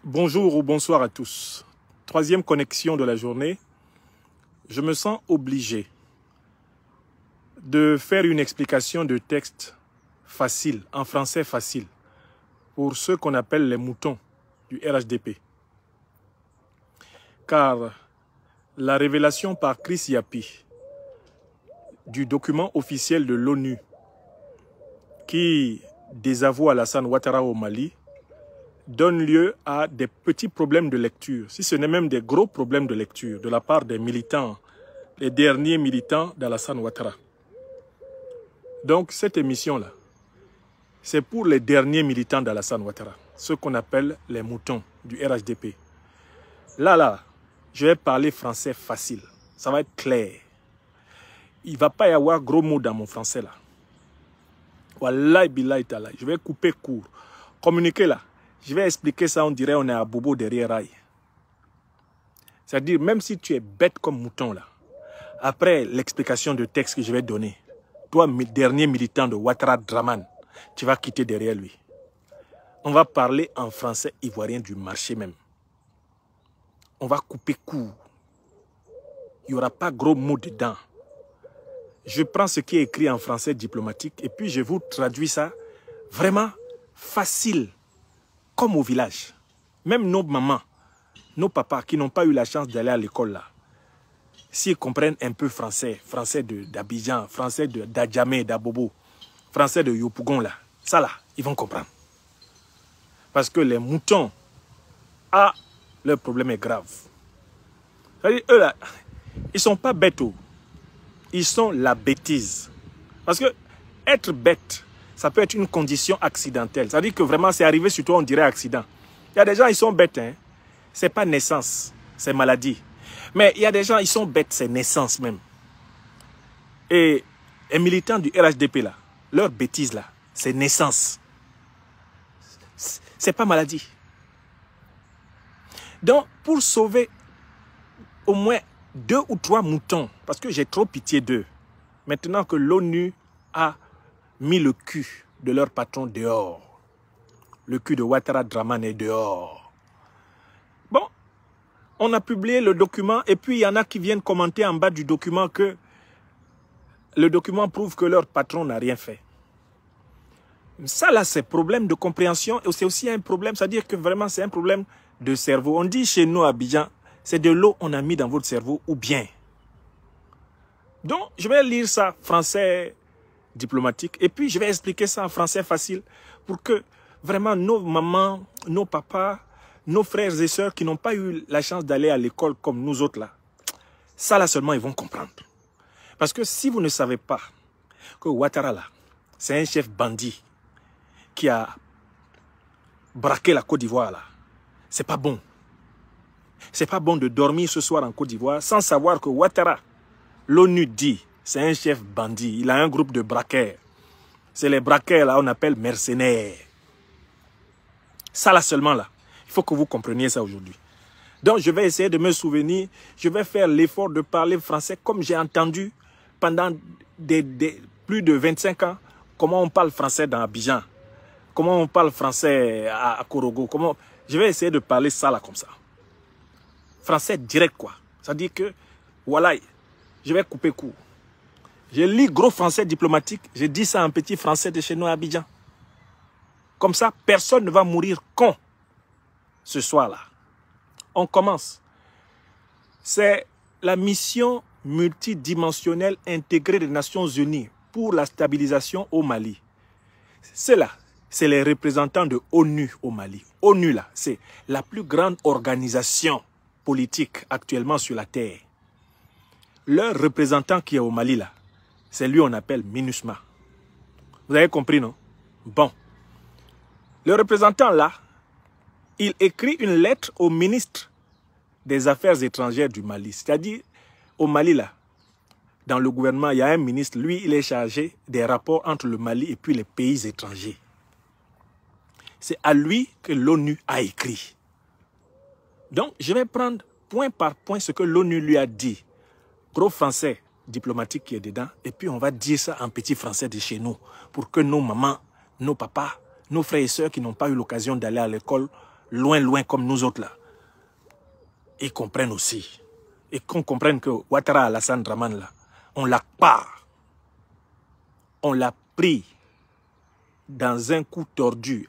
Bonjour ou bonsoir à tous. Troisième connexion de la journée. Je me sens obligé de faire une explication de texte facile, en français facile, pour ceux qu'on appelle les moutons du RHDP. Car la révélation par Chris Yapi du document officiel de l'ONU qui désavoue Alassane Ouattara au Mali donne lieu à des petits problèmes de lecture, si ce n'est même des gros problèmes de lecture de la part des militants, les derniers militants d'Alassane Ouattara. Donc cette émission-là, c'est pour les derniers militants d'Alassane Ouattara, ceux qu'on appelle les moutons du RHDP. Là, je vais parler français facile, ça va être clair. Il ne va pas y avoir gros mots dans mon français là. Wallahi billahi ta'ala, je vais couper court. Communiquer là. Je vais expliquer ça, on dirait on est à bobo derrière rail. C'est-à-dire, même si tu es bête comme mouton là, après l'explication de texte que je vais donner, toi, dernier militant de Ouattara Draman, tu vas quitter derrière lui. On va parler en français ivoirien du marché même. On va couper court. Il n'y aura pas gros mots dedans. Je prends ce qui est écrit en français diplomatique et puis je vous traduis ça vraiment facile. Comme au village, même nos mamans, nos papas qui n'ont pas eu la chance d'aller à l'école là, s'ils comprennent un peu français, français d'Abidjan, français d'Adjamé, d'Abobo, français de Yopougon là, ça là, ils vont comprendre. Parce que les moutons, leur problème est grave. C'est-à-dire, eux là, ils ne sont pas bêtes, ils sont la bêtise. Parce que être bête, ça peut être une condition accidentelle. C'est-à-dire que vraiment, c'est arrivé sur toi, on dirait accident. Il y a des gens, ils sont bêtes. Hein? Ce n'est pas naissance, c'est maladie. Mais il y a des gens, ils sont bêtes, c'est naissance même. Et les militants du RHDP, là, leur bêtise, là, c'est naissance. C'est pas maladie. Donc, pour sauver au moins 2 ou 3 moutons, parce que j'ai trop pitié d'eux, maintenant que l'ONU a mis le cul de leur patron dehors. Le cul de Ouattara Draman est dehors. Bon, on a publié le document et puis il y en a qui viennent commenter en bas du document que le document prouve que leur patron n'a rien fait. Ça là, c'est problème de compréhension et c'est aussi un problème, c'est-à-dire que vraiment c'est un problème de cerveau. On dit chez nous à Abidjan, c'est de l'eau qu'on a mis dans votre cerveau ou bien. Donc, je vais lire ça, français diplomatique. Et puis, je vais expliquer ça en français facile pour que vraiment nos mamans, nos papas, nos frères et sœurs qui n'ont pas eu la chance d'aller à l'école comme nous autres là, ça là seulement ils vont comprendre. Parce que si vous ne savez pas que Ouattara là, c'est un chef bandit qui a braqué la Côte d'Ivoire là, c'est pas bon. C'est pas bon de dormir ce soir en Côte d'Ivoire sans savoir que Ouattara, l'ONU dit, c'est un chef bandit. Il a un groupe de braqueurs. C'est les braqueurs, là, on appelle mercenaires. Ça, là, seulement, là. Il faut que vous compreniez ça aujourd'hui. Donc, je vais essayer de me souvenir. Je vais faire l'effort de parler français comme j'ai entendu pendant plus de 25 ans. Comment on parle français dans Abidjan. Comment on parle français à Korogo. Je vais essayer de parler ça, là, comme ça. Français direct, quoi. C'est-à-dire que, voilà, je vais couper court. Je lis gros français diplomatique, je dis ça en petit français de chez nous à Abidjan. Comme ça, personne ne va mourir con ce soir-là. On commence. C'est la mission multidimensionnelle intégrée des Nations Unies pour la stabilisation au Mali. C'est là, c'est les représentants de ONU au Mali. ONU, là, c'est la plus grande organisation politique actuellement sur la Terre. Leur représentant qui est au Mali, là, c'est lui on appelle MINUSMA. Vous avez compris, non? Bon. Le représentant là, il écrit une lettre au ministre des Affaires étrangères du Mali. C'est-à-dire, au Mali là, dans le gouvernement, il y a un ministre, lui, il est chargé des rapports entre le Mali et puis les pays étrangers. C'est à lui que l'ONU a écrit. Donc, je vais prendre point par point ce que l'ONU lui a dit. Gros français diplomatique qui est dedans, et puis on va dire ça en petit français de chez nous, pour que nos mamans, nos papas, nos frères et sœurs qui n'ont pas eu l'occasion d'aller à l'école loin, loin, comme nous autres là, ils comprennent aussi. Et qu'on comprenne que Ouattara Alassane Dramane là, on l'a pas. On l'a pris dans un coup tordu.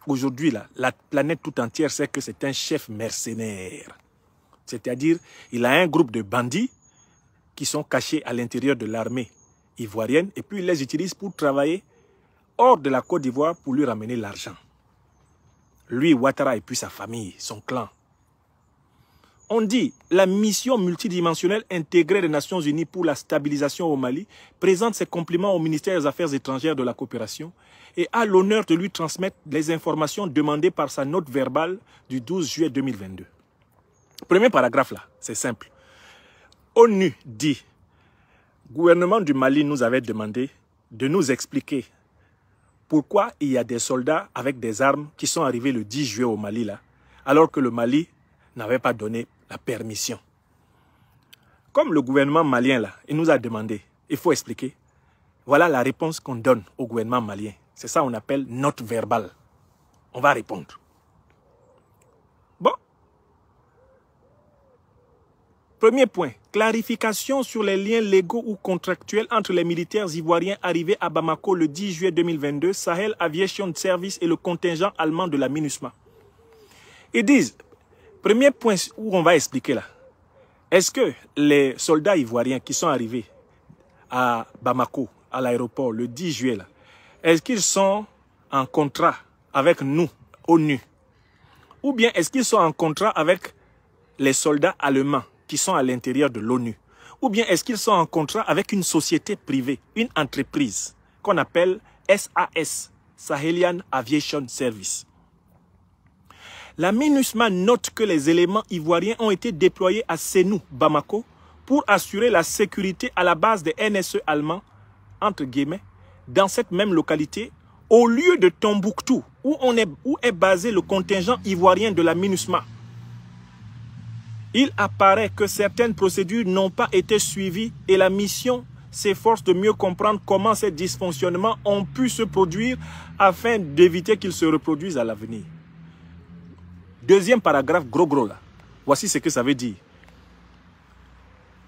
Aujourd'hui, la planète tout entière sait que c'est un chef mercenaire. C'est-à-dire, il a un groupe de bandits qui sont cachés à l'intérieur de l'armée ivoirienne et puis il les utilise pour travailler hors de la Côte d'Ivoire pour lui ramener l'argent. Lui, Ouattara et puis sa famille, son clan. On dit la mission multidimensionnelle intégrée des Nations Unies pour la stabilisation au Mali présente ses compliments au ministère des Affaires étrangères de la coopération et a l'honneur de lui transmettre les informations demandées par sa note verbale du 12 juillet 2022. Premier paragraphe là, c'est simple. ONU dit, gouvernement du Mali nous avait demandé de nous expliquer pourquoi il y a des soldats avec des armes qui sont arrivés le 10 juillet au Mali là, alors que le Mali n'avait pas donné la permission. Comme le gouvernement malien là, il nous a demandé, il faut expliquer. Voilà la réponse qu'on donne au gouvernement malien. C'est ça qu'on appelle note verbale. On va répondre. Bon. Premier point, clarification sur les liens légaux ou contractuels entre les militaires ivoiriens arrivés à Bamako le 10 juillet 2022, Sahel Aviation Service et le contingent allemand de la MINUSMA. Ils disent, premier point où on va expliquer là, est-ce que les soldats ivoiriens qui sont arrivés à Bamako, à l'aéroport, le 10 juillet là, est-ce qu'ils sont en contrat avec nous, ONU? Ou bien est-ce qu'ils sont en contrat avec les soldats allemands qui sont à l'intérieur de l'ONU? Ou bien est-ce qu'ils sont en contrat avec une société privée, une entreprise qu'on appelle SAS, Sahelian Aviation Service? La MINUSMA note que les éléments ivoiriens ont été déployés à Sénou, Bamako, pour assurer la sécurité à la base des NSE allemands, entre guillemets, dans cette même localité, au lieu de Tombouctou, où est basé le contingent ivoirien de la MINUSMA. Il apparaît que certaines procédures n'ont pas été suivies et la mission s'efforce de mieux comprendre comment ces dysfonctionnements ont pu se produire afin d'éviter qu'ils se reproduisent à l'avenir. Deuxième paragraphe, gros là. Voici ce que ça veut dire.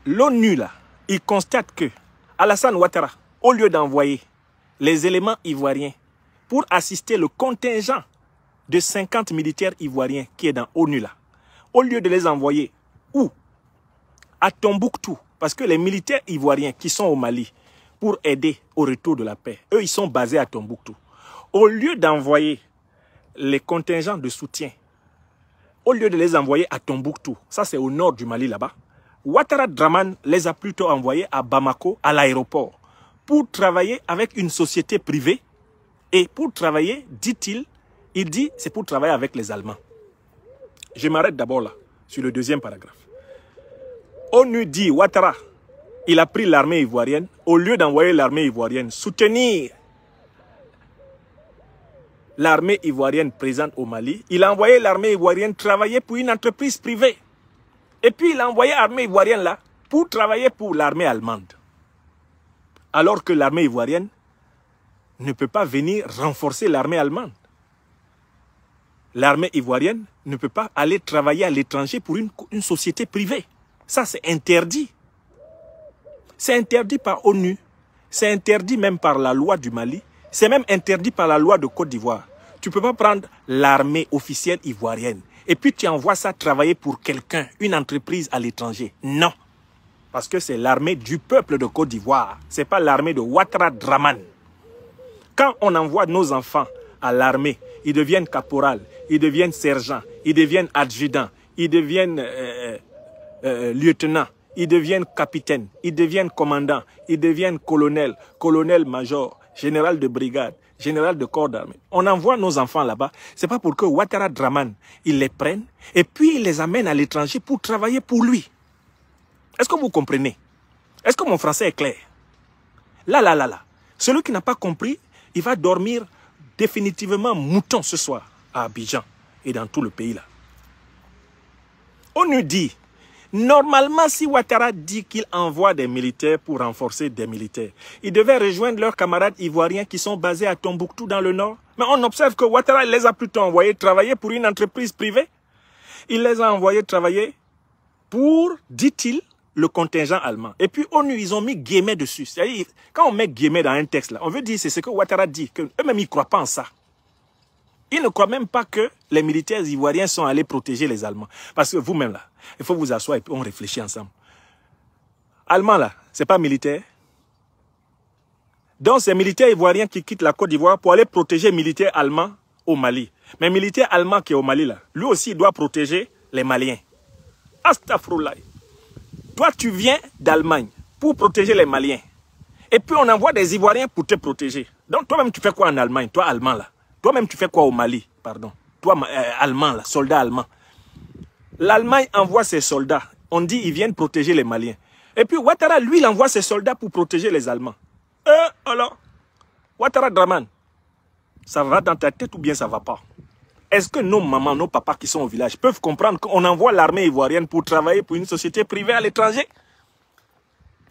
L'ONU là, il constate que Alassane Ouattara, au lieu d'envoyer les éléments ivoiriens pour assister le contingent de 50 militaires ivoiriens qui est dans l'ONU là, au lieu de les envoyer où? À Tombouctou, parce que les militaires ivoiriens qui sont au Mali pour aider au retour de la paix, eux ils sont basés à Tombouctou. Au lieu d'envoyer les contingents de soutien, au lieu de les envoyer à Tombouctou, ça c'est au nord du Mali là-bas, Ouattara Dramane les a plutôt envoyés à Bamako, à l'aéroport, pour travailler avec une société privée. Et pour travailler, dit-il, il dit c'est pour travailler avec les Allemands. Je m'arrête d'abord là, sur le deuxième paragraphe. ONU dit, Ouattara, il a pris l'armée ivoirienne, au lieu d'envoyer l'armée ivoirienne soutenir l'armée ivoirienne présente au Mali, il a envoyé l'armée ivoirienne travailler pour une entreprise privée. Et puis il a envoyé l'armée ivoirienne là pour travailler pour l'armée allemande. Alors que l'armée ivoirienne ne peut pas venir renforcer l'armée allemande. L'armée ivoirienne ne peut pas aller travailler à l'étranger pour une société privée. Ça, c'est interdit. C'est interdit par ONU. C'est interdit même par la loi du Mali. C'est même interdit par la loi de Côte d'Ivoire. Tu ne peux pas prendre l'armée officielle ivoirienne et puis tu envoies ça travailler pour quelqu'un, une entreprise à l'étranger. Non. Parce que c'est l'armée du peuple de Côte d'Ivoire. Ce n'est pas l'armée de Ouattara Dramane. Quand on envoie nos enfants à l'armée, ils deviennent caporal, ils deviennent sergent, ils deviennent adjudant, ils deviennent lieutenant, ils deviennent capitaine, ils deviennent commandant, ils deviennent colonel, colonel-major, général de brigade, général de corps d'armée. On envoie nos enfants là-bas, c'est pas pour que Ouattara Dramane, il les prenne et puis il les amène à l'étranger pour travailler pour lui. Est-ce que vous comprenez? Est-ce que mon français est clair? Là. Celui qui n'a pas compris, il va dormir définitivement mouton ce soir à Abidjan et dans tout le pays là. On nous dit, Normalement, si Ouattara dit qu'il envoie des militaires pour renforcer des militaires, il devait rejoindre leurs camarades ivoiriens qui sont basés à Tombouctou dans le nord. Mais on observe que Ouattara les a plutôt envoyés travailler pour une entreprise privée. Il les a envoyés travailler pour, dit-il, le contingent allemand. Et puis ONU, ils ont mis guillemets dessus. C'est-à-dire, quand on met guillemets dans un texte, là, on veut dire c'est ce que Ouattara dit, qu'eux-mêmes, ils ne croient pas en ça. Ils ne croient même pas que les militaires ivoiriens sont allés protéger les Allemands. Parce que vous-même, là, il faut vous asseoir et puis on réfléchit ensemble. Allemands, là, ce n'est pas militaire. Donc, c'est militaires ivoiriens qui quittent la Côte d'Ivoire pour aller protéger les militaires allemands au Mali. Mais le militaire allemand qui est au Mali, là, lui aussi, il doit protéger les Maliens. Astaghfirullah. Toi, tu viens d'Allemagne pour protéger les Maliens. Et puis, on envoie des Ivoiriens pour te protéger. Donc, toi-même, tu fais quoi en Allemagne? Toi, Allemand, là. Toi-même, tu fais quoi au Mali? Pardon. Toi, Allemand, là, soldat allemand. L'Allemagne envoie ses soldats. On dit qu'ils viennent protéger les Maliens. Et puis, Ouattara, lui, il envoie ses soldats pour protéger les Allemands. Alors, Ouattara Draman, ça va dans ta tête ou bien ça ne va pas? Est-ce que nos mamans, nos papas qui sont au village peuvent comprendre qu'on envoie l'armée ivoirienne pour travailler pour une société privée à l'étranger?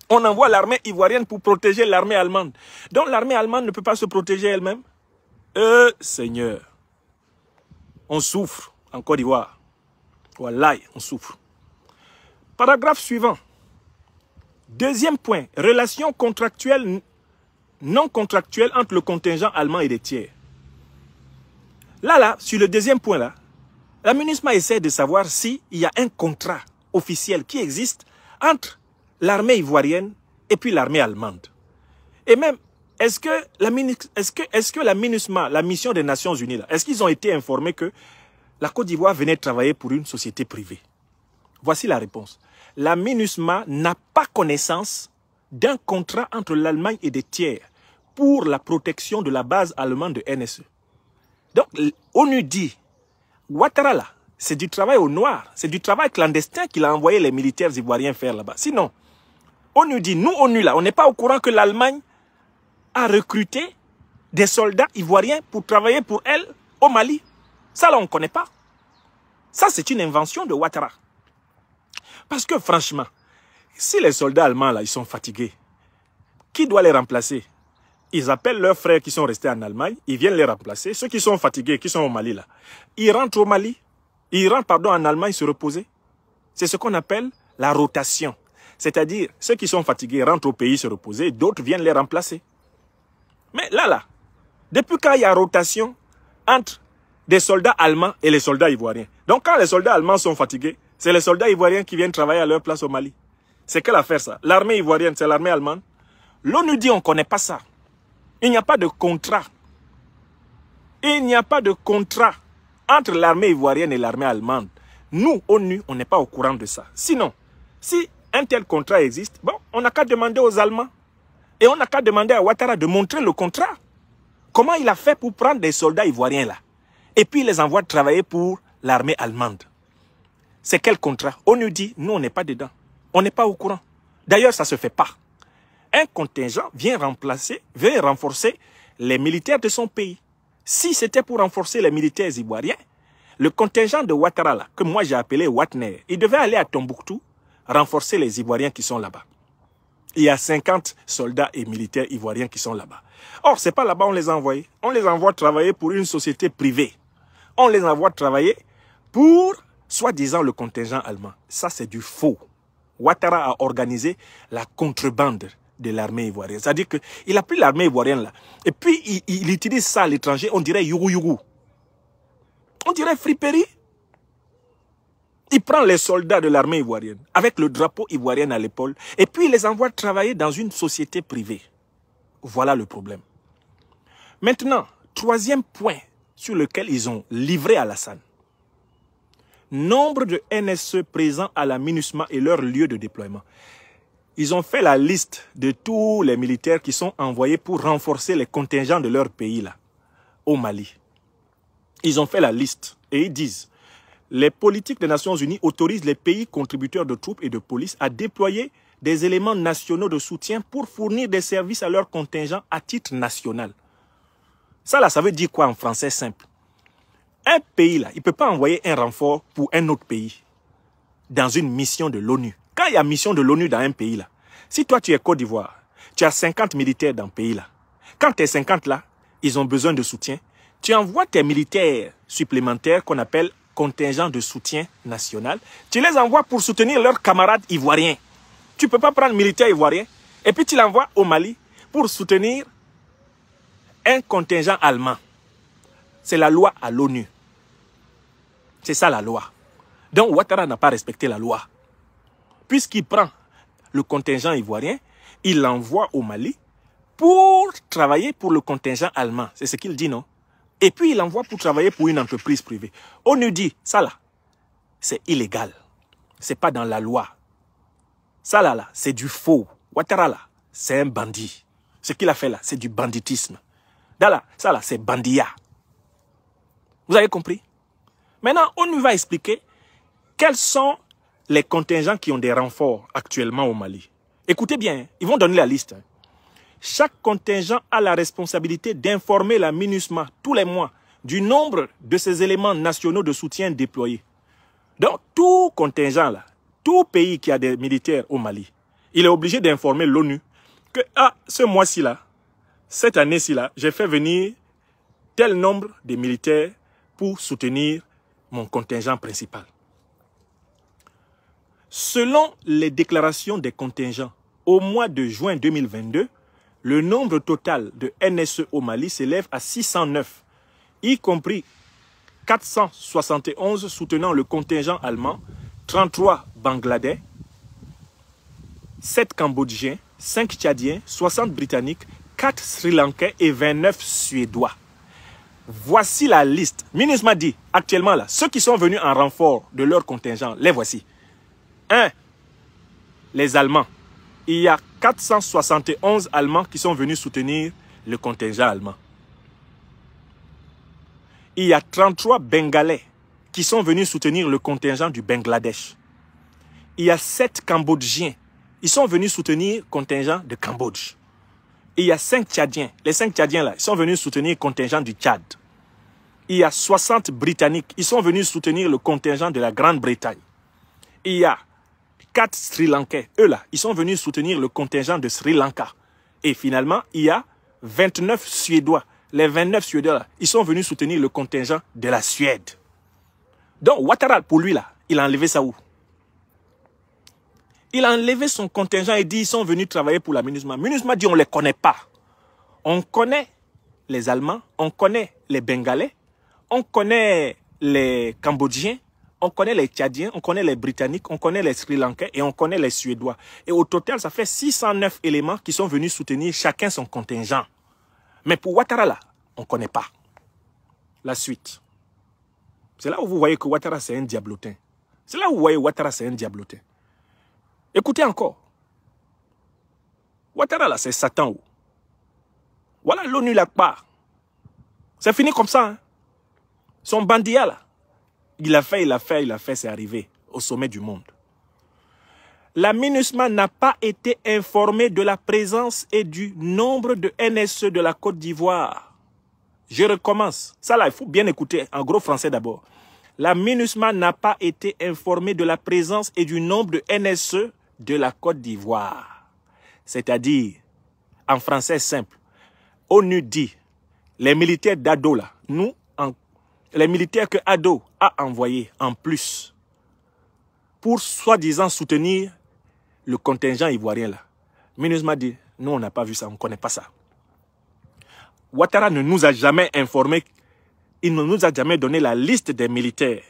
On envoie l'armée ivoirienne pour protéger l'armée allemande. Donc l'armée allemande ne peut pas se protéger elle-même? Seigneur, on souffre en Côte d'Ivoire. Wallahi, on souffre. Paragraphe suivant. Deuxième point, relations contractuelles, non contractuelles entre le contingent allemand et des tiers. Là, sur le deuxième point, là, la MINUSMA essaie de savoir s'il y a un contrat officiel qui existe entre l'armée ivoirienne et puis l'armée allemande. Et même, est-ce que la MINUSMA, la mission des Nations Unies, là, est-ce qu'ils ont été informés que la Côte d'Ivoire venait travailler pour une société privée? Voici la réponse. La MINUSMA n'a pas connaissance d'un contrat entre l'Allemagne et des tiers pour la protection de la base allemande de NSE. Donc, ONU dit, Ouattara là, c'est du travail au noir, c'est du travail clandestin qu'il a envoyé les militaires ivoiriens faire là-bas. Sinon, ONU dit, nous, ONU là, on n'est pas au courant que l'Allemagne a recruté des soldats ivoiriens pour travailler pour elle au Mali. Ça là, on ne connaît pas. Ça, c'est une invention de Ouattara. Parce que franchement, si les soldats allemands là, ils sont fatigués, qui doit les remplacer? Ils appellent leurs frères qui sont restés en Allemagne, ils viennent les remplacer. Ceux qui sont fatigués, qui sont au Mali là, ils rentrent au Mali, ils rentrent en Allemagne se reposer. C'est ce qu'on appelle la rotation. C'est-à-dire, ceux qui sont fatigués rentrent au pays se reposer, d'autres viennent les remplacer. Mais là, depuis quand il y a rotation entre des soldats allemands et les soldats ivoiriens? Donc quand les soldats allemands sont fatigués, c'est les soldats ivoiriens qui viennent travailler à leur place au Mali. C'est quelle affaire ça? L'armée ivoirienne, c'est l'armée allemande. L'ONU dit on ne connaît pas ça. Il n'y a pas de contrat. Il n'y a pas de contrat entre l'armée ivoirienne et l'armée allemande. Nous, ONU, on n'est pas au courant de ça. Sinon, si un tel contrat existe, bon, on n'a qu'à demander aux Allemands. Et on n'a qu'à demander à Ouattara de montrer le contrat. Comment il a fait pour prendre des soldats ivoiriens là? Et puis il les envoie travailler pour l'armée allemande. C'est quel contrat? ONU dit, nous, on n'est pas dedans. On n'est pas au courant. D'ailleurs, ça ne se fait pas. Un contingent vient renforcer les militaires de son pays. Si c'était pour renforcer les militaires ivoiriens, le contingent de Ouattara, là, que moi j'ai appelé Watner, il devait aller à Tombouctou renforcer les Ivoiriens qui sont là-bas. Il y a 50 soldats et militaires ivoiriens qui sont là-bas. Or, ce n'est pas là-bas on les a envoyés. On les envoie travailler pour une société privée. On les envoie travailler pour, soi-disant, le contingent allemand. Ça, c'est du faux. Ouattara a organisé la contrebande de l'armée ivoirienne. C'est-à-dire qu'il a pris l'armée ivoirienne là, et puis il utilise ça à l'étranger, on dirait yougou. On dirait friperie. Il prend les soldats de l'armée ivoirienne, avec le drapeau ivoirien à l'épaule, et puis il les envoie travailler dans une société privée. Voilà le problème. Maintenant, troisième point sur lequel ils ont livré Alassane. Nombre de NSE présents à la MINUSMA et leur lieu de déploiement. Ils ont fait la liste de tous les militaires qui sont envoyés pour renforcer les contingents de leur pays là, au Mali. Ils ont fait la liste et ils disent les politiques des Nations Unies autorisent les pays contributeurs de troupes et de police à déployer des éléments nationaux de soutien pour fournir des services à leurs contingents à titre national. Ça là, ça veut dire quoi en français simple? Un pays là, il ne peut pas envoyer un renfort pour un autre pays. dans une mission de l'ONU. Quand il y a mission de l'ONU dans un pays là, si toi tu es Côte d'Ivoire, tu as 50 militaires dans le pays là. Quand tes 50 là, ils ont besoin de soutien, tu envoies tes militaires supplémentaires qu'on appelle contingent de soutien national. Tu les envoies pour soutenir leurs camarades ivoiriens. Tu ne peux pas prendre militaire ivoirien et puis tu l'envoies au Mali pour soutenir un contingent allemand. C'est la loi à l'ONU. C'est ça la loi. Donc Ouattara n'a pas respecté la loi. Puisqu'il prend le contingent ivoirien, il l'envoie au Mali pour travailler pour le contingent allemand. C'est ce qu'il dit, non? Et puis il l'envoie pour travailler pour une entreprise privée. On nous dit, ça là, c'est illégal. C'est pas dans la loi. Ça là, c'est du faux. Ouattara là, c'est un bandit. Ce qu'il a fait là, c'est du banditisme. Ça là, c'est bandia. Vous avez compris? Maintenant, on nous va expliquer quels sont les contingents qui ont des renforts actuellement au Mali. Écoutez bien, ils vont donner la liste. Chaque contingent a la responsabilité d'informer la MINUSMA tous les mois du nombre de ces éléments nationaux de soutien déployés. Donc, tout contingent là, tout pays qui a des militaires au Mali, il est obligé d'informer l'ONU que ce mois-ci là, cette année-ci là, j'ai fait venir tel nombre de militaires pour soutenir mon contingent principal. Selon les déclarations des contingents, au mois de juin 2022, le nombre total de NSE au Mali s'élève à 609, y compris 471 soutenant le contingent allemand, 33 Bangladais, 7 Cambodgiens, 5 Tchadiens, 60 Britanniques, 4 Sri Lankais et 29 Suédois. Voici la liste. MINUSMA dit, actuellement là, ceux qui sont venus en renfort de leur contingent, les voici. 1. Les Allemands. Il y a 471 Allemands qui sont venus soutenir le contingent allemand. Il y a 33 Bengalais qui sont venus soutenir le contingent du Bangladesh. Il y a 7 Cambodgiens. Ils sont venus soutenir le contingent de Cambodge. Il y a 5 Tchadiens. Les 5 Tchadiens là, ils sont venus soutenir le contingent du Tchad. Il y a 60 Britanniques. Ils sont venus soutenir le contingent de la Grande-Bretagne. Il y a 4 Sri Lankais. Eux là, ils sont venus soutenir le contingent de Sri Lanka. Et finalement, il y a 29 Suédois. Les 29 Suédois là, ils sont venus soutenir le contingent de la Suède. Donc Ouattara, pour lui là, il a enlevé ça où? Il a enlevé son contingent et dit ils sont venus travailler pour la MINUSMA. MINUSMA dit on ne les connaît pas. On connaît les Allemands, on connaît les Bengalais, on connaît les Cambodgiens, on connaît les Tchadiens, on connaît les Britanniques, on connaît les Sri Lankais et on connaît les Suédois. Et au total, ça fait 609 éléments qui sont venus soutenir chacun son contingent. Mais pour Ouattara là, on ne connaît pas. La suite. C'est là où vous voyez que Ouattara c'est un diablotin. C'est là où vous voyez Ouattara c'est un diablotin. Écoutez encore. Ouattara là, c'est Satan. Voilà l'ONU là part. C'est fini comme ça. Hein? Son bandia là, il a fait, c'est arrivé au sommet du monde. La MINUSMA n'a pas été informée de la présence et du nombre de NSE de la Côte d'Ivoire. Je recommence. Ça là, il faut bien écouter en gros français d'abord. La MINUSMA n'a pas été informée de la présence et du nombre de NSE de la Côte d'Ivoire. C'est-à-dire, en français simple, ONU dit, les militaires d'Ado là, les militaires que Ado a envoyés en plus pour soi-disant soutenir le contingent ivoirien là. MINUSMA dit, nous on n'a pas vu ça, on ne connaît pas ça. Ouattara ne nous a jamais informé, il ne nous a jamais donné la liste des militaires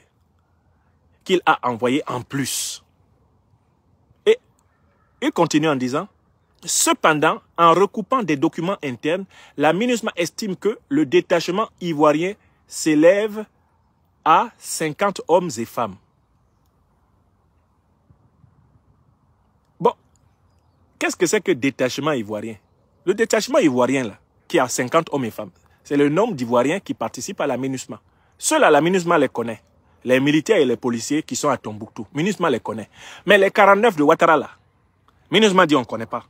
qu'il a envoyés en plus. Et il continue en disant, cependant, en recoupant des documents internes, la MINUSMA estime que le détachement ivoirien s'élève à 50 hommes et femmes. Bon, qu'est-ce que c'est que détachement ivoirien? Le détachement ivoirien, là, qui a 50 hommes et femmes, c'est le nombre d'Ivoiriens qui participent à la MINUSMA. Ceux-là, la MINUSMA les connaît. Les militaires et les policiers qui sont à Tombouctou. MINUSMA les connaît. Mais les 49 de Ouattara, là, MINUSMA dit on ne connaît pas.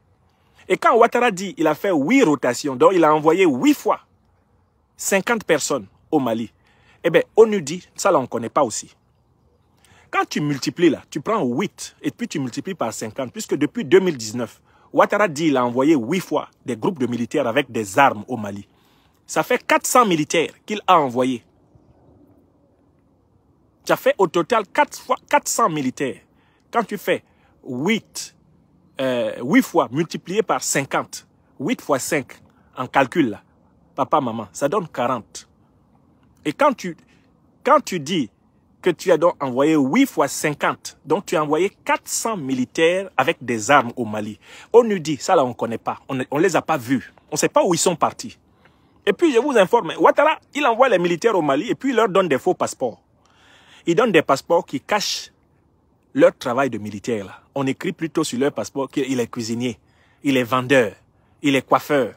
Et quand Ouattara dit il a fait 8 rotations, donc il a envoyé 8 fois 50 personnes au Mali, eh bien, ONU dit, ça là on ne connaît pas aussi. Quand tu multiplies là, tu prends 8 et puis tu multiplies par 50, puisque depuis 2019, Ouattara dit qu'il a envoyé 8 fois des groupes de militaires avec des armes au Mali. Ça fait 400 militaires qu'il a envoyés. Ça fait au total 400 militaires. Quand tu fais 8 fois multiplié par 50, 8 fois 5 en calcul là, papa, maman, ça donne 40. Et quand tu dis que tu as donc envoyé 8 fois 50, donc tu as envoyé 400 militaires avec des armes au Mali. On nous dit, ça là on ne connaît pas, on ne les a pas vus, on ne sait pas où ils sont partis. Et puis je vous informe, Ouattara, il envoie les militaires au Mali et puis il leur donne des faux passeports. Il donne des passeports qui cachent leur travail de militaire là. On écrit plutôt sur leur passeport qu'il est cuisinier, il est vendeur, il est coiffeur,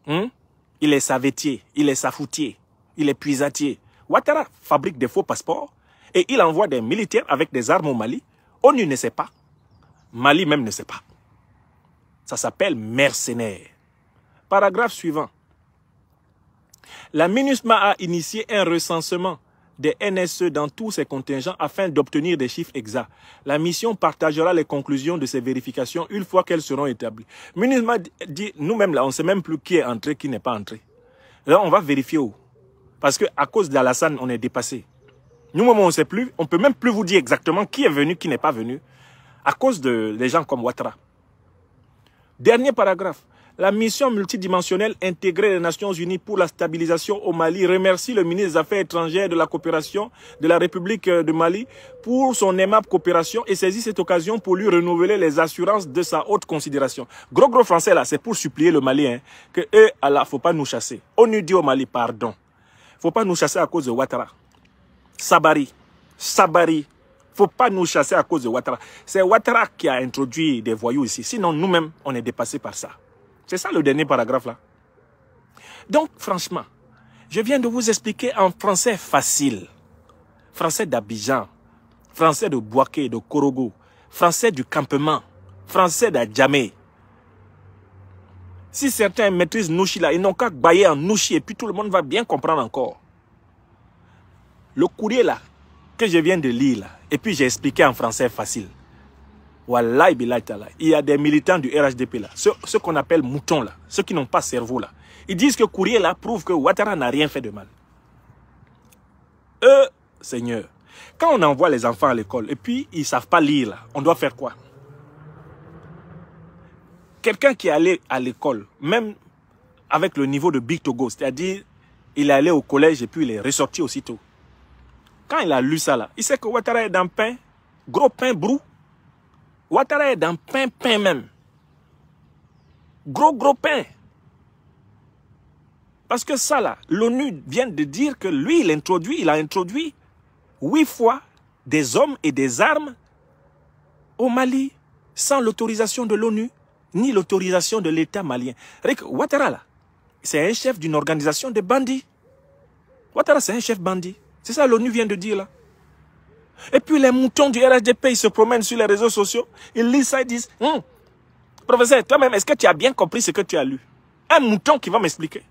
il est savetier, il est safoutier, il est puisatier. Ouattara fabrique des faux passeports et il envoie des militaires avec des armes au Mali. ONU ne sait pas. Mali même ne sait pas. Ça s'appelle mercenaire. Paragraphe suivant. La MINUSMA a initié un recensement des NSE dans tous ses contingents afin d'obtenir des chiffres exacts. La mission partagera les conclusions de ces vérifications une fois qu'elles seront établies. MINUSMA dit, nous-mêmes là, on ne sait même plus qui est entré, qui n'est pas entré. Là, on va vérifier où. Parce qu'à cause d'Alassane, on est dépassé. Nous-mêmes, on ne sait plus, on ne peut même plus vous dire exactement qui est venu, qui n'est pas venu, à cause de gens comme Ouattara. Dernier paragraphe. La mission multidimensionnelle intégrée des Nations Unies pour la stabilisation au Mali remercie le ministre des Affaires étrangères de la coopération de la République de Mali pour son aimable coopération et saisit cette occasion pour lui renouveler les assurances de sa haute considération. Gros français là, c'est pour supplier le Mali, hein, que eux, Allah, faut pas nous chasser. On nous dit au Mali, pardon. Faut pas nous chasser à cause de Ouattara. Sabari. Faut pas nous chasser à cause de Ouattara. C'est Ouattara qui a introduit des voyous ici. Sinon, nous-mêmes, on est dépassés par ça. C'est ça le dernier paragraphe là. Donc, franchement, je viens de vous expliquer en français facile. Français d'Abidjan, français de Bouaké, de Korogo, français du campement, français d'Adjamé. Si certains maîtrisent Nouchi là, ils n'ont qu'à bailler en Nouchi et puis tout le monde va bien comprendre encore. Le courrier là, que je viens de lire là, et puis j'ai expliqué en français facile. Wallahi billahi ta'ala. Il y a des militants du RHDP là, ceux qu'on appelle moutons là, ceux qui n'ont pas cerveau là. Ils disent que courrier là prouve que Ouattara n'a rien fait de mal. Seigneur, quand on envoie les enfants à l'école et puis ils ne savent pas lire là, on doit faire quoi? Quelqu'un qui est allé à l'école, même avec le niveau de Big Togo, c'est-à-dire il est allé au collège et puis il est ressorti aussitôt. Quand il a lu ça là, il sait que Ouattara est dans pain, gros pain brou. Ouattara est dans pain même. Gros pain. Parce que ça là, l'ONU vient de dire que lui, il a introduit 8 fois des hommes et des armes au Mali sans l'autorisation de l'ONU ni l'autorisation de l'État malien. Ouattara là, c'est un chef d'une organisation de bandits. Ouattara c'est un chef bandit. C'est ça l'ONU vient de dire là. Et puis les moutons du RHDP, ils se promènent sur les réseaux sociaux, ils lisent ça, ils disent, professeur, toi-même, est-ce que tu as bien compris ce que tu as lu? Un mouton qui va m'expliquer.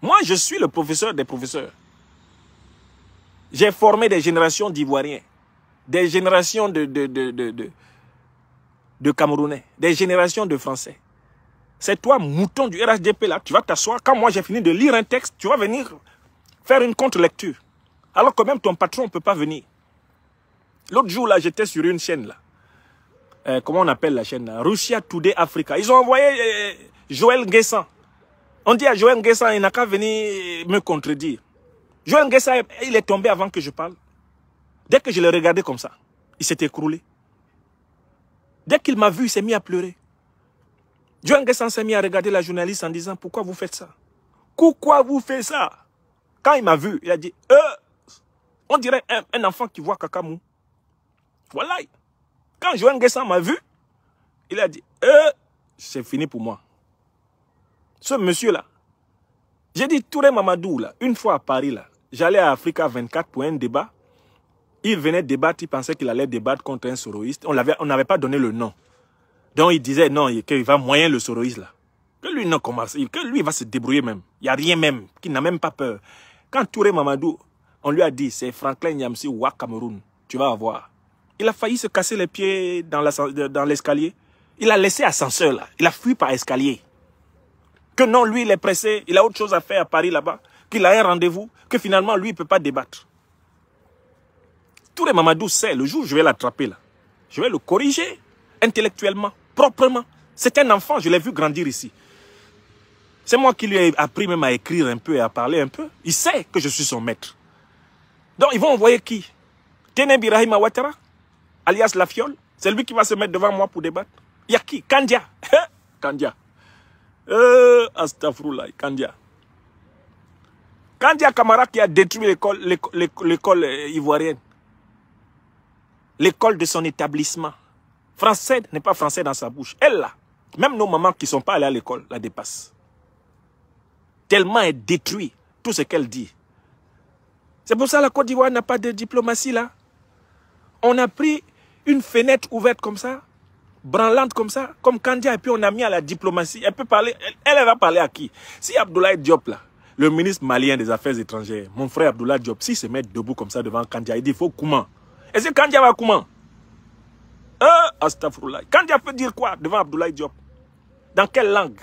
Moi, je suis le professeur des professeurs. J'ai formé des générations d'Ivoiriens, des générations de Camerounais, des générations de Français. C'est toi, mouton du RHDP, là, tu vas t'asseoir. Quand moi, j'ai fini de lire un texte, tu vas venir faire une contre-lecture. Alors que même ton patron ne peut pas venir. L'autre jour, là, j'étais sur une chaîne, là. Comment on appelle la chaîne, là? Russia Today Africa. Ils ont envoyé Joël Nguessan. On dit à Joël Nguessan, il n'a qu'à venir me contredire. Joël Nguessan, il est tombé avant que je parle. Dès que je l'ai regardé comme ça, il s'est écroulé. Dès qu'il m'a vu, il s'est mis à pleurer. Joël Nguessan s'est mis à regarder la journaliste en disant, pourquoi vous faites ça? Pourquoi vous faites ça? Quand il m'a vu, il a dit, on dirait un enfant qui voit Kakamou. Voilà. Quand Joël Nguessan m'a vu, il a dit, c'est fini pour moi. Ce monsieur-là, j'ai dit Touré Mamadou, là, une fois à Paris, là, j'allais à Africa 24 pour un débat. Il venait débattre, il pensait qu'il allait débattre contre un soroïste. On n'avait pas donné le nom. Donc il disait non, qu'il va moyen le soroïste là. Que lui, non, que lui va se débrouiller même. Il n'y a rien même, qu'il n'a même pas peur. Quand Touré Mamadou, on lui a dit, c'est Franklin Nyamsi Ouak Cameroun. tu vas avoir. Il a failli se casser les pieds dans l'escalier. Il a laissé ascenseur là. Il a fui par escalier. Que non, lui, il est pressé. Il a autre chose à faire à Paris là-bas. Qu'il a un rendez-vous. Que finalement, lui, il ne peut pas débattre. Touré Mamadou sait, le jour où je vais l'attraper là, je vais le corriger intellectuellement, proprement. C'est un enfant, je l'ai vu grandir ici. C'est moi qui lui ai appris même à écrire un peu et à parler un peu. Il sait que je suis son maître. Donc, ils vont envoyer qui? Tené Birahima Ouattara, alias La Fiole. C'est lui qui va se mettre devant moi pour débattre. Il y a qui? Kandia. Kandia. Astafroulaye, Kandia. Kandia Camara qui a détruit l'école ivoirienne. L'école de son établissement. Français n'est pas français dans sa bouche. Elle là, même nos mamans qui ne sont pas allées à l'école la dépassent. Tellement elle détruit tout ce qu'elle dit. C'est pour ça que la Côte d'Ivoire n'a pas de diplomatie là. On a pris une fenêtre ouverte comme ça, branlante comme ça, comme Kandia, et puis on a mis à la diplomatie. Elle peut parler, elle va parler à qui? Si Abdoulaye Diop là, le ministre malien des Affaires étrangères, mon frère Abdoulaye Diop, s'il se met debout comme ça devant Kandia, il dit il faut comment? Est-ce que Kandia va comment? Astafroulaye. Kandia peut dire quoi devant Abdoulaye Diop? Dans quelle langue?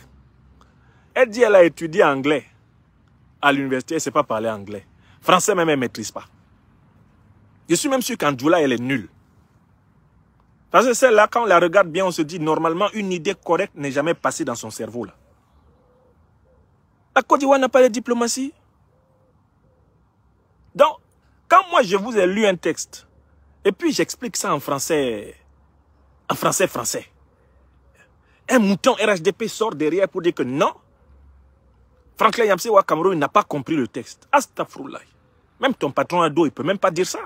Elle dit qu'elle a étudié anglais à l'université, elle ne sait pas parler anglais. Français même, elle ne maîtrise pas. Je suis même sûr qu'Andjoula, elle est nulle. Parce que celle-là, quand on la regarde bien, on se dit, normalement, une idée correcte n'est jamais passée dans son cerveau. Là. La Côte d'Ivoire n'a pas de diplomatie. Donc, quand moi, je vous ai lu un texte, et puis j'explique ça en français français. Un mouton RHDP sort derrière pour dire que non, Franklin Yamse Ouattara Cameroun n'a pas compris le texte. Astafroulaye. Même ton patron Ado, il ne peut même pas dire ça.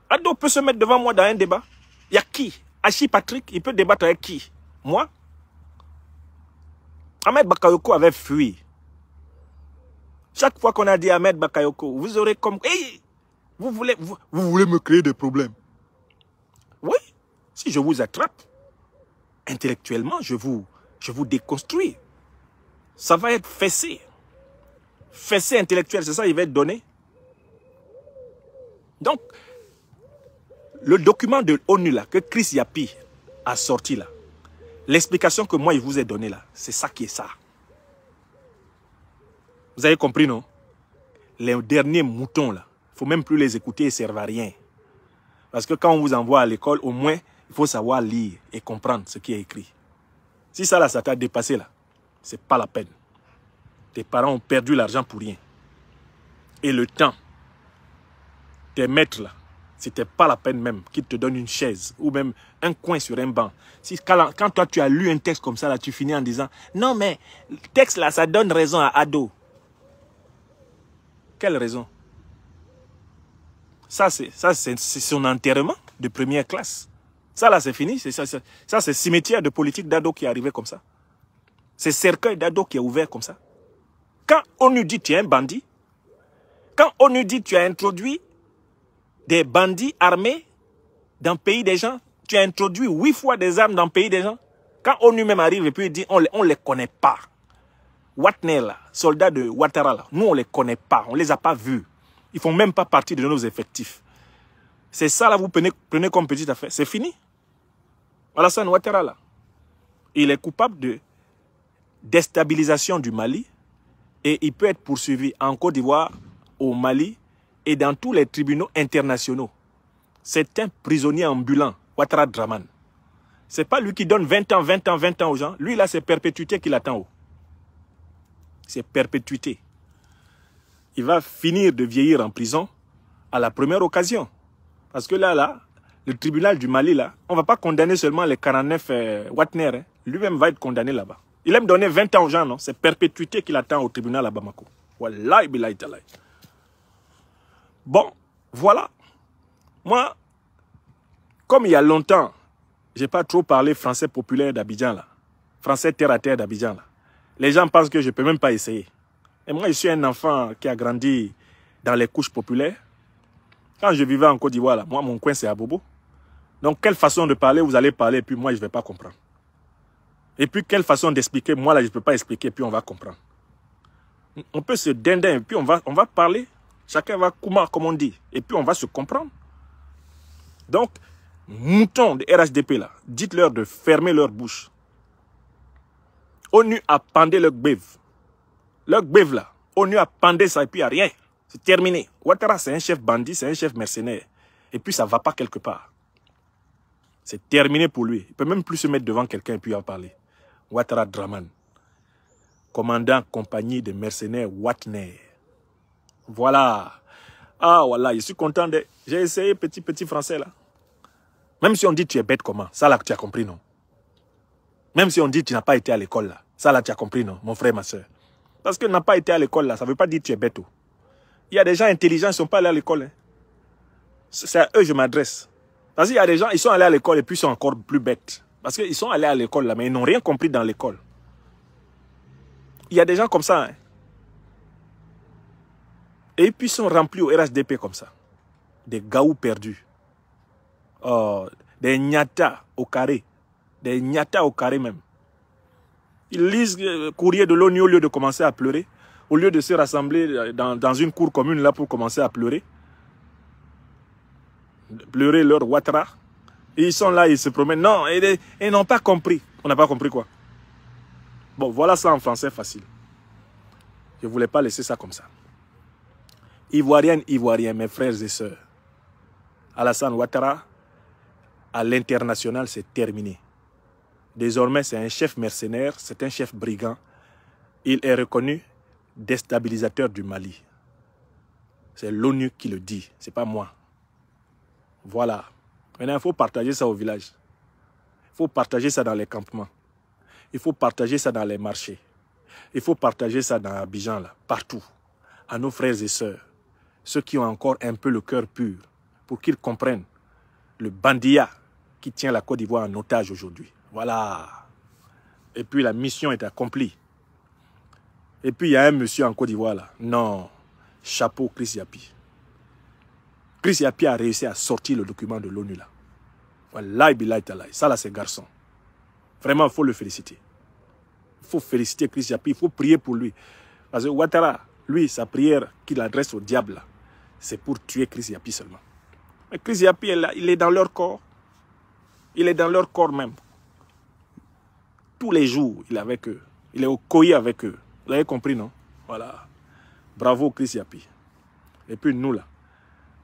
Ado peut se mettre devant moi dans un débat. Il y a qui? Hachi Patrick, il peut débattre avec qui? Moi? Ahmed Bakayoko avait fui. Chaque fois qu'on a dit Ahmed Bakayoko, vous aurez comme... Hey, vous voulez me créer des problèmes? Oui, si je vous attrape, intellectuellement, je vous déconstruis. Ça va être fessé. Fessé intellectuel, c'est ça il va être donné. Donc, le document de l'ONU là, que Chris Yapi a sorti là, l'explication que moi je vous ai donnée là, c'est ça qui est ça. Vous avez compris, non? Les derniers moutons là, il ne faut même plus les écouter, ils ne servent à rien. Parce que quand on vous envoie à l'école, au moins, il faut savoir lire et comprendre ce qui est écrit. Si ça là, ça t'a dépassé là, c'est pas la peine. Tes parents ont perdu l'argent pour rien. Et le temps, tes maîtres là, c'était pas la peine même qu'ils te donnent une chaise ou même un coin sur un banc. Si, quand toi tu as lu un texte comme ça, là, tu finis en disant non mais le texte là, ça donne raison à Ado. Quelle raison? Ça c'est son enterrement de première classe. Ça là c'est fini. Ça c'est cimetière de politique d'Ado qui est arrivé comme ça. C'est cercueil d'Ado qui est ouvert comme ça. Quand on nous dit tu es un bandit, quand on nous dit tu as introduit des bandits armés dans le pays des gens, tu as introduit 8 fois des armes dans le pays des gens, quand ONU même arrive et puis il dit on les connaît pas. Watner là, soldats de Ouattara là, nous on les connaît pas, on les a pas vus. Ils font même pas partie de nos effectifs. C'est ça là, vous prenez comme petite affaire. C'est fini. Alassane Ouattara là, il est coupable de déstabilisation du Mali et il peut être poursuivi en Côte d'Ivoire, au Mali et dans tous les tribunaux internationaux. C'est un prisonnier ambulant, Ouattara Draman. Ce n'est pas lui qui donne 20 ans aux gens. Lui là, c'est perpétuité qui l'attend haut. C'est perpétuité. Il va finir de vieillir en prison à la première occasion. Parce que là, le tribunal du Mali, là, on ne va pas condamner seulement les 49 Watner. Hein. Lui-même va être condamné là-bas. Il aime donner 20 ans aux gens, non? C'est perpétuité qui l'attend au tribunal à Bamako. Wallahi billahi talahi. Bon, voilà. Moi, comme il y a longtemps, je n'ai pas trop parlé français populaire d'Abidjan, là. Français terre à terre d'Abidjan, là. Les gens pensent que je ne peux même pas essayer. Et moi, je suis un enfant qui a grandi dans les couches populaires. Quand je vivais en Côte d'Ivoire, là, moi, mon coin, c'est à Bobo. Donc, quelle façon de parler, vous allez parler, et puis moi, je ne vais pas comprendre. Et puis, quelle façon d'expliquer, moi, là, je ne peux pas expliquer, et puis on va comprendre. On peut se dindin, et puis on va parler. Chacun va comment, comme on dit. Et puis, on va se comprendre. Donc, moutons de RHDP là, dites-leur de fermer leur bouche. ONU a pendé leur gbève. Leur gbève là, ONU a pendé ça et puis il n'y a rien. C'est terminé. Ouattara, c'est un chef bandit, c'est un chef mercenaire. Et puis ça ne va pas quelque part. C'est terminé pour lui. Il ne peut même plus se mettre devant quelqu'un et puis en parler. Ouattara Draman, commandant compagnie de mercenaires Watner. Voilà. Ah voilà, je suis content de... J'ai essayé petit français là. Même si on dit tu es bête comment, ça là tu as compris non. Même si on dit tu n'as pas été à l'école là, ça là tu as compris non, mon frère, ma soeur. Parce que n'a pas été à l'école là, ça ne veut pas dire tu es bête. Il y a des gens intelligents qui ne sont pas allés à l'école. Hein. C'est à eux que je m'adresse. Parce qu'il y a des gens, ils sont allés à l'école et puis ils sont encore plus bêtes. Parce qu'ils sont allés à l'école là, mais ils n'ont rien compris dans l'école. Il y a des gens comme ça. Hein. Et puis ils sont remplis au RHDP comme ça. Des gaous perdus. Oh, des gnatas au carré. Des gnatas au carré même. Ils lisent le courrier de l'ONU au lieu de commencer à pleurer. Au lieu de se rassembler dans une cour commune là pour commencer à pleurer. Pleurer leur Ouattara. Ils sont là, ils se promènent. Non, ils n'ont pas compris. On n'a pas compris quoi. Bon, voilà ça en français facile. Je ne voulais pas laisser ça comme ça. Ivoirienne, Ivoirien, mes frères et sœurs. Alassane Ouattara, à l'international, c'est terminé. Désormais, c'est un chef mercenaire, c'est un chef brigand. Il est reconnu déstabilisateur du Mali. C'est l'ONU qui le dit, ce n'est pas moi. Voilà. Maintenant, il faut partager ça au village. Il faut partager ça dans les campements. Il faut partager ça dans les marchés. Il faut partager ça dans Abidjan, là, partout. À nos frères et sœurs, ceux qui ont encore un peu le cœur pur, pour qu'ils comprennent le bandia qui tient la Côte d'Ivoire en otage aujourd'hui. Voilà. Et puis la mission est accomplie. Et puis il y a un monsieur en Côte d'Ivoire là. Non. Chapeau Chris Yapi. Chris Yapi a réussi à sortir le document de l'ONU là. Voilà, ça là c'est garçon. Vraiment, il faut le féliciter. Il faut féliciter Chris Yapi, il faut prier pour lui. Parce que Ouattara, lui, sa prière qu'il adresse au diable, c'est pour tuer Chris Yapi seulement. Mais Chris Yapi, il est dans leur corps. Il est dans leur corps même. Tous les jours, il est avec eux. Il est au Koyi avec eux. Vous avez compris, non? Voilà. Bravo, Chris Yapi. Et puis nous, là,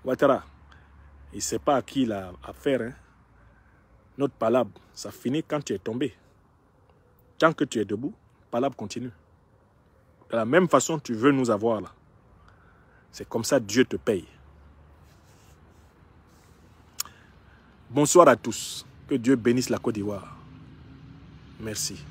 Ouattara, il ne sait pas à qui il a affaire. Hein. Notre palabre, ça finit quand tu es tombé. Tant que tu es debout, palabre continue. De la même façon, tu veux nous avoir là. C'est comme ça Dieu te paye. Bonsoir à tous. Que Dieu bénisse la Côte d'Ivoire. Merci.